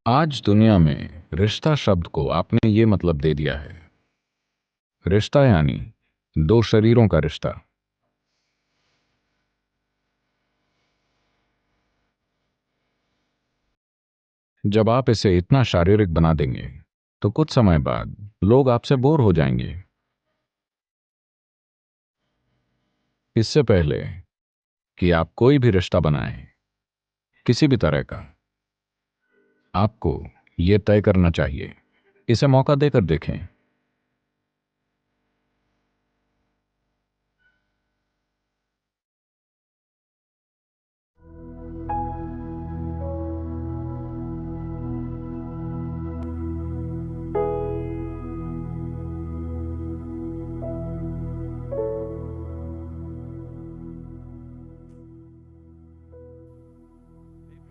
आज दुनिया में रिश्ता शब्द को आपने ये मतलब दे दिया है। रिश्ता यानी दो शरीरों का रिश्ता। जब आप इसे इतना शारीरिक बना देंगे तो कुछ समय बाद लोग आपसे बोर हो जाएंगे। इससे पहले कि आप कोई भी रिश्ता बनाएं, किसी भी तरह का, आपको यह तय करना चाहिए। इसे मौका देकर देखें।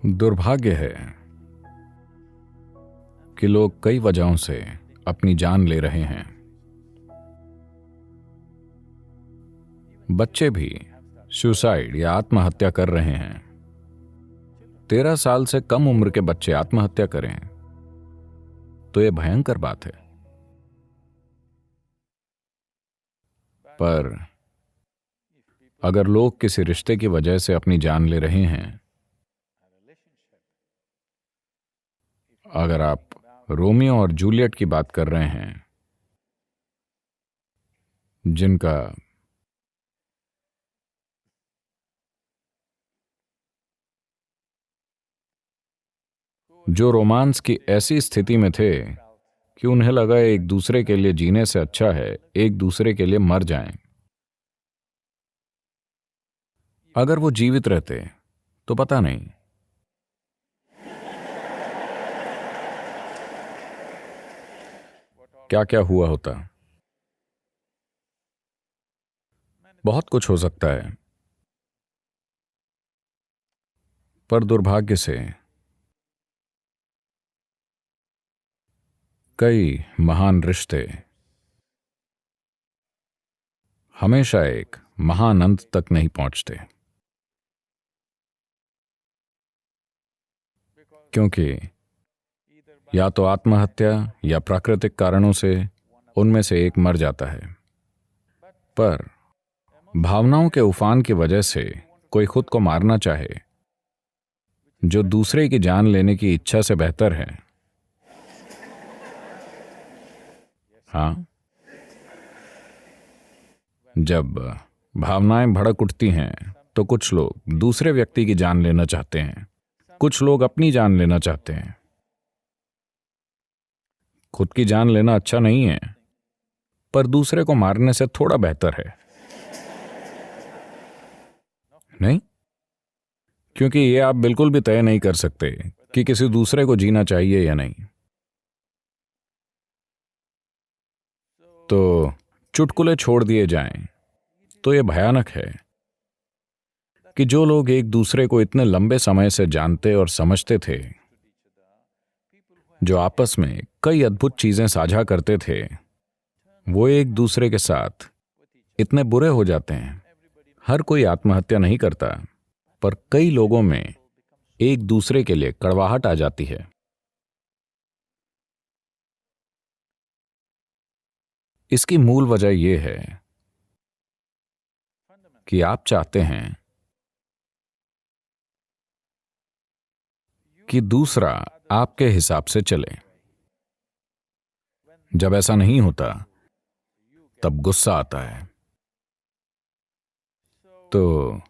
दुर्भाग्य है कि लोग कई वजहों से अपनी जान ले रहे हैं। बच्चे भी सुसाइड या आत्महत्या कर रहे हैं। 13 साल से कम उम्र के बच्चे आत्महत्या करें तो यह भयंकर बात है। पर अगर लोग किसी रिश्ते की वजह से अपनी जान ले रहे हैं, अगर आप रोमियो और जूलियट की बात कर रहे हैं, जिनका जो रोमांस की ऐसी स्थिति में थे कि उन्हें लगा एक दूसरे के लिए जीने से अच्छा है एक दूसरे के लिए मर जाएं। अगर वो जीवित रहते तो पता नहीं क्या क्या हुआ होता। बहुत कुछ हो सकता है, पर दुर्भाग्य से कई महान रिश्ते हमेशा एक महान अंत तक नहीं पहुंचते, क्योंकि या तो आत्महत्या या प्राकृतिक कारणों से उनमें से एक मर जाता है। पर भावनाओं के उफान की वजह से कोई खुद को मारना चाहे, जो दूसरे की जान लेने की इच्छा से बेहतर है। हाँ, जब भावनाएं भड़क उठती हैं तो कुछ लोग दूसरे व्यक्ति की जान लेना चाहते हैं, कुछ लोग अपनी जान लेना चाहते हैं। खुद की जान लेना अच्छा नहीं है, पर दूसरे को मारने से थोड़ा बेहतर है, नहीं? क्योंकि ये आप बिल्कुल भी तय नहीं कर सकते कि किसी दूसरे को जीना चाहिए या नहीं। तो चुटकुले छोड़ दिए जाएं तो यह भयानक है कि जो लोग एक दूसरे को इतने लंबे समय से जानते और समझते थे, जो आपस में कई अद्भुत चीजें साझा करते थे, वो एक दूसरे के साथ इतने बुरे हो जाते हैं। हर कोई आत्महत्या नहीं करता, पर कई लोगों में एक दूसरे के लिए कड़वाहट आ जाती है। इसकी मूल वजह यह है कि आप चाहते हैं कि दूसरा आपके हिसाब से चले। जब ऐसा नहीं होता तब गुस्सा आता है। तो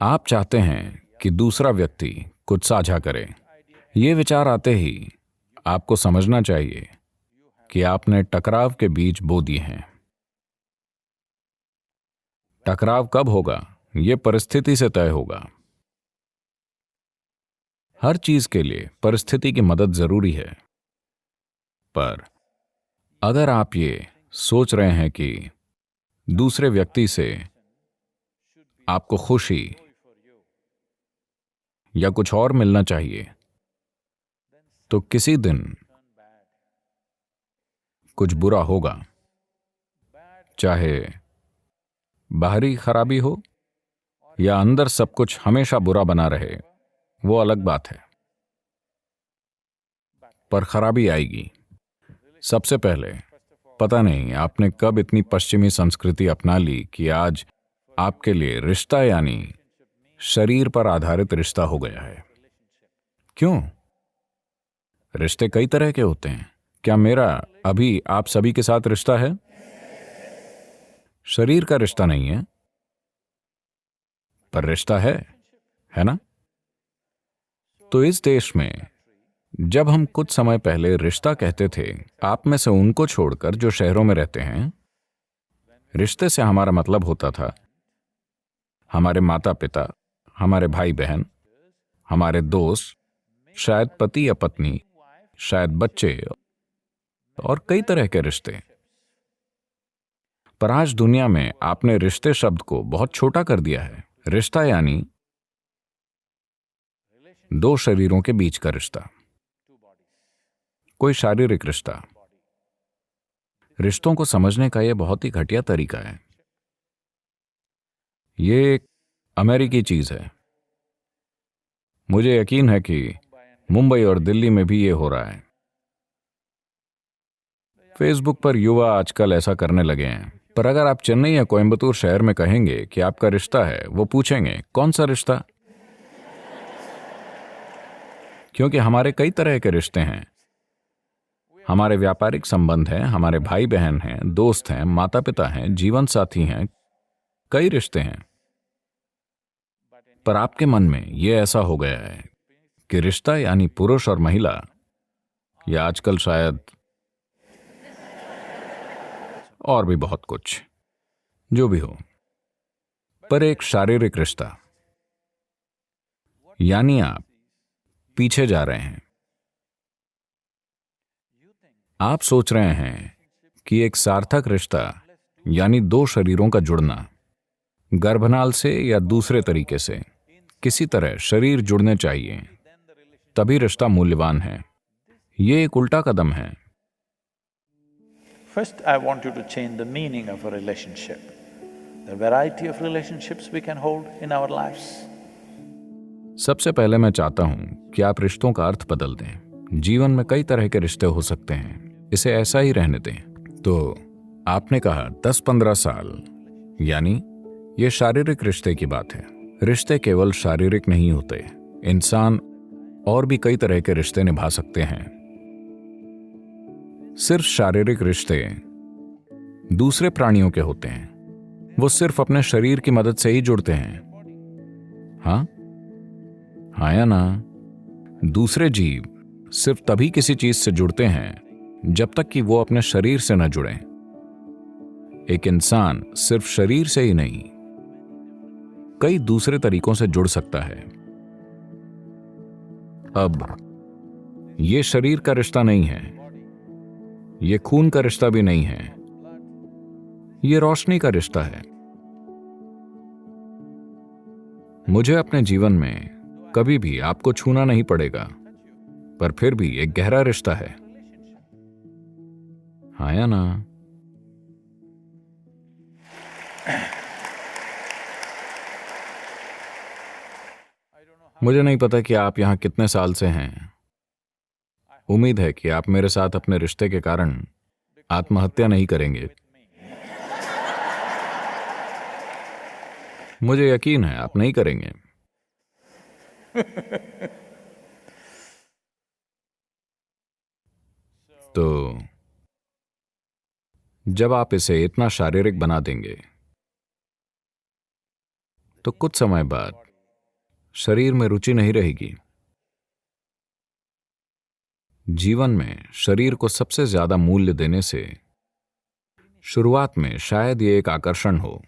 आप चाहते हैं कि दूसरा व्यक्ति कुछ साझा करे। ये विचार आते ही आपको समझना चाहिए कि आपने टकराव के बीज बो दिए हैं। टकराव कब होगा, यह परिस्थिति से तय होगा। हर चीज के लिए परिस्थिति की मदद जरूरी है, पर अगर आप ये सोच रहे हैं कि दूसरे व्यक्ति से आपको खुशी या कुछ और मिलना चाहिए, तो किसी दिन कुछ बुरा होगा। चाहे बाहरी खराबी हो या अंदर सब कुछ हमेशा बुरा बना रहे, वो अलग बात है। पर खराबी आएगी। सबसे पहले, पता नहीं आपने कब इतनी पश्चिमी संस्कृति अपना ली कि आज आपके लिए रिश्ता यानी शरीर पर आधारित रिश्ता हो गया है। क्यों? रिश्ते कई तरह के होते हैं। क्या मेरा अभी आप सभी के साथ रिश्ता है? शरीर का रिश्ता नहीं है, पर रिश्ता है ना? तो इस देश में जब हम कुछ समय पहले रिश्ता कहते थे, आप में से उनको छोड़कर जो शहरों में रहते हैं, रिश्ते से हमारा मतलब होता था हमारे माता पिता, हमारे भाई बहन, हमारे दोस्त, शायद पति या पत्नी, शायद बच्चे और कई तरह के रिश्ते। पर आज दुनिया में आपने रिश्ते शब्द को बहुत छोटा कर दिया है। रिश्ता यानी दो शरीरों के बीच का रिश्ता, कोई शारीरिक रिश्ता। रिश्तों को समझने का यह बहुत ही घटिया तरीका है। ये एक अमेरिकी चीज है। मुझे यकीन है कि मुंबई और दिल्ली में भी ये हो रहा है। फेसबुक पर युवा आजकल ऐसा करने लगे हैं। पर अगर आप चेन्नई या कोयंबटूर शहर में कहेंगे कि आपका रिश्ता है, वो पूछेंगे कौन सा रिश्ता? क्योंकि हमारे कई तरह के रिश्ते हैं। हमारे व्यापारिक संबंध हैं, हमारे भाई बहन हैं, दोस्त हैं, माता पिता हैं, जीवन साथी हैं, कई रिश्ते हैं। पर आपके मन में यह ऐसा हो गया है कि रिश्ता यानी पुरुष और महिला, या आजकल शायद और भी बहुत कुछ, जो भी हो, पर एक शारीरिक रिश्ता। यानी आप पीछे जा रहे हैं। आप सोच रहे हैं कि एक सार्थक रिश्ता यानी दो शरीरों का जुड़ना, गर्भनाल से या दूसरे तरीके से किसी तरह शरीर जुड़ने चाहिए, तभी रिश्ता मूल्यवान है। ये एक उल्टा कदम है। First, I want you to change the meaning of a relationship. The variety of relationships we can hold in our lives. सबसे पहले मैं चाहता हूं कि आप रिश्तों का अर्थ बदल दें। जीवन में कई तरह के रिश्ते हो सकते हैं, इसे ऐसा ही रहने दें। तो आपने कहा 10-15 साल, यानी ये शारीरिक रिश्ते की बात है। रिश्ते केवल शारीरिक नहीं होते, इंसान और भी कई तरह के रिश्ते निभा सकते हैं। सिर्फ शारीरिक रिश्ते दूसरे प्राणियों के होते हैं, वो सिर्फ अपने शरीर की मदद से ही जुड़ते हैं। हाँ या ना? दूसरे जीव सिर्फ तभी किसी चीज से जुड़ते हैं जब तक कि वो अपने शरीर से न जुड़े। एक इंसान सिर्फ शरीर से ही नहीं, कई दूसरे तरीकों से जुड़ सकता है। अब ये शरीर का रिश्ता नहीं है, ये खून का रिश्ता भी नहीं है, ये रोशनी का रिश्ता है। मुझे अपने जीवन में कभी भी आपको छूना नहीं पड़ेगा, पर फिर भी एक गहरा रिश्ता है। हाँ या ना? मुझे नहीं पता कि आप यहां कितने साल से हैं। उम्मीद है कि आप मेरे साथ अपने रिश्ते के कारण आत्महत्या नहीं करेंगे। मुझे यकीन है आप नहीं करेंगे। तो जब आप इसे इतना शारीरिक बना देंगे, तो कुछ समय बाद शरीर में रुचि नहीं रहेगी। जीवन में शरीर को सबसे ज्यादा मूल्य देने से शुरुआत में शायद ये एक आकर्षण हो।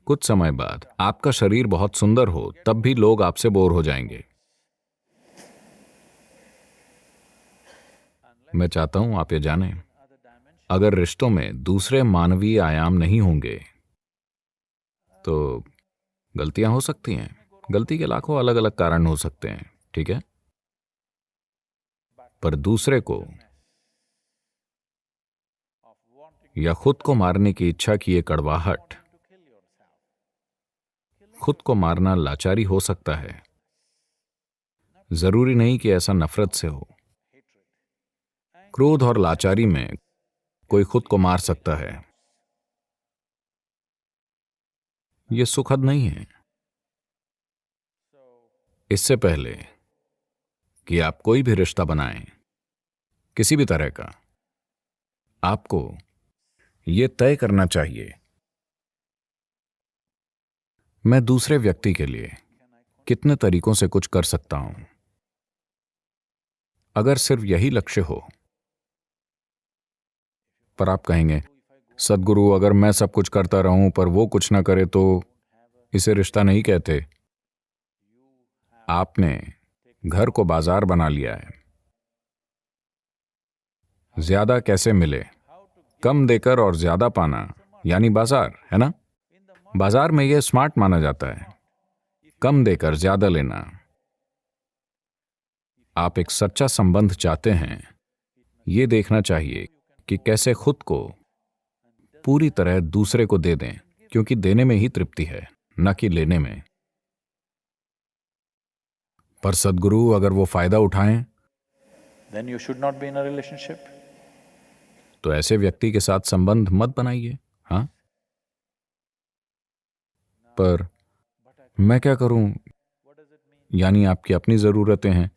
कुछ समय बाद आपका शरीर बहुत सुंदर हो, तब भी लोग आपसे बोर हो जाएंगे। मैं चाहता हूं आप ये जानें, अगर रिश्तों में दूसरे मानवीय आयाम नहीं होंगे तो गलतियां हो सकती हैं। गलती के लाखों अलग अलग कारण हो सकते हैं, ठीक है? पर दूसरे को या खुद को मारने की इच्छा की ये कड़वाहट, खुद को मारना लाचारी हो सकता है। जरूरी नहीं कि ऐसा नफरत से हो। क्रोध और लाचारी में कोई खुद को मार सकता है। यह सुखद नहीं है। इससे पहले कि आप कोई भी रिश्ता बनाएं, किसी भी तरह का, आपको यह तय करना चाहिए, मैं दूसरे व्यक्ति के लिए कितने तरीकों से कुछ कर सकता हूं। अगर सिर्फ यही लक्ष्य हो, पर आप कहेंगे सद्गुरु अगर मैं सब कुछ करता रहूं पर वो कुछ ना करे तो इसे रिश्ता नहीं कहते। आपने घर को बाजार बना लिया है। ज्यादा कैसे मिले, कम देकर और ज्यादा पाना, यानी बाजार, है ना? बाजार में यह स्मार्ट माना जाता है, कम देकर ज्यादा लेना। आप एक सच्चा संबंध चाहते हैं, यह देखना चाहिए कि कैसे खुद को पूरी तरह दूसरे को दे दें, क्योंकि देने में ही तृप्ति है, न कि लेने में। पर सद्गुरु अगर वो फायदा उठाएं, then you should not be in a relationship. तो ऐसे व्यक्ति के साथ संबंध मत बनाइए। हाँ, पर मैं क्या करूं? यानी आपकी अपनी जरूरतें हैं।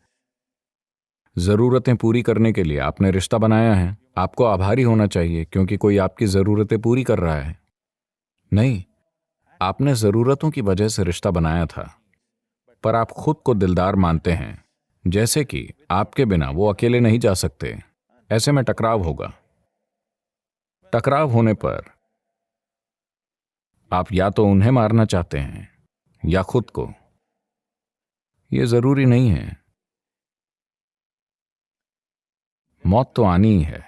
जरूरतें पूरी करने के लिए आपने रिश्ता बनाया है। आपको आभारी होना चाहिए क्योंकि कोई आपकी जरूरतें पूरी कर रहा है। नहीं, आपने जरूरतों की वजह से रिश्ता बनाया था, पर आप खुद को दिलदार मानते हैं, जैसे कि आपके बिना वो अकेले नहीं जा सकते। ऐसे में टकराव होगा। टकराव होने पर आप या तो उन्हें मारना चाहते हैं या खुद को। यह जरूरी नहीं है। मौत तो आनी ही है।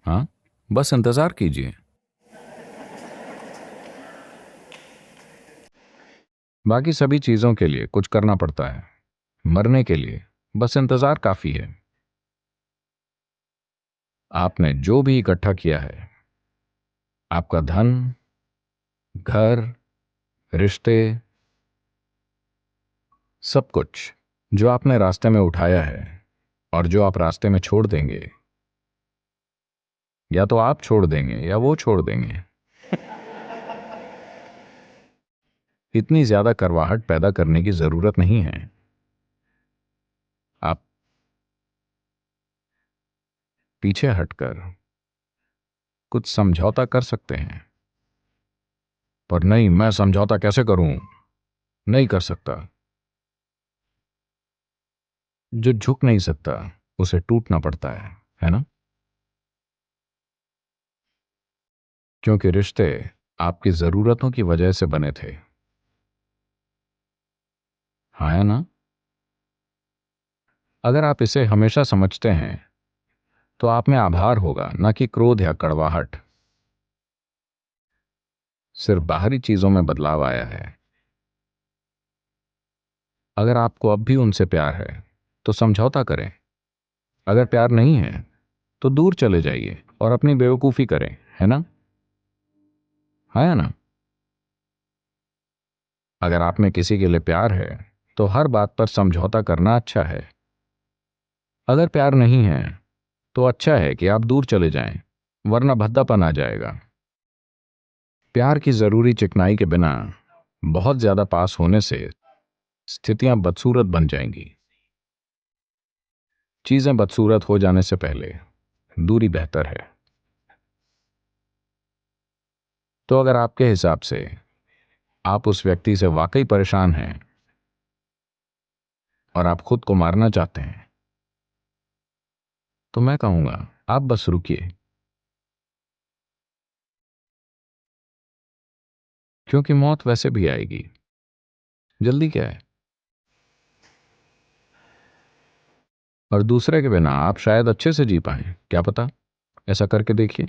हाँ, बस इंतजार कीजिए। बाकी सभी चीजों के लिए कुछ करना पड़ता है, मरने के लिए बस इंतजार काफी है। आपने जो भी इकट्ठा किया है, आपका धन, घर, रिश्ते, सब कुछ जो आपने रास्ते में उठाया है और जो आप रास्ते में छोड़ देंगे, या तो आप छोड़ देंगे या वो छोड़ देंगे। इतनी ज्यादा करवाहट पैदा करने की जरूरत नहीं है। आप पीछे हटकर कुछ समझौता कर सकते हैं। पर नहीं, मैं समझौता कैसे करूं? नहीं कर सकता। जो झुक नहीं सकता उसे टूटना पड़ता है ना? क्योंकि रिश्ते आपकी जरूरतों की वजह से बने थे। हाँ, है ना? अगर आप इसे हमेशा समझते हैं तो आप में आभार होगा, ना कि क्रोध या कड़वाहट। सिर्फ बाहरी चीजों में बदलाव आया है। अगर आपको अब भी उनसे प्यार है तो समझौता करें। अगर प्यार नहीं है तो दूर चले जाइए और अपनी बेवकूफी करें, है ना? है ना? अगर आप में किसी के लिए प्यार है तो हर बात पर समझौता करना अच्छा है। अगर प्यार नहीं है तो अच्छा है कि आप दूर चले जाएं, वरना भद्दापन आ जाएगा। प्यार की जरूरी चिकनाई के बिना बहुत ज्यादा पास होने से स्थितियां बदसूरत बन जाएंगी। चीजें बदसूरत हो जाने से पहले दूरी बेहतर है। तो अगर आपके हिसाब से आप उस व्यक्ति से वाकई परेशान हैं और आप खुद को मारना चाहते हैं, तो मैं कहूंगा आप बस रुकिए, क्योंकि मौत वैसे भी आएगी। जल्दी क्या है? और दूसरे के बिना आप शायद अच्छे से जी पाएं, क्या पता? ऐसा करके देखिए।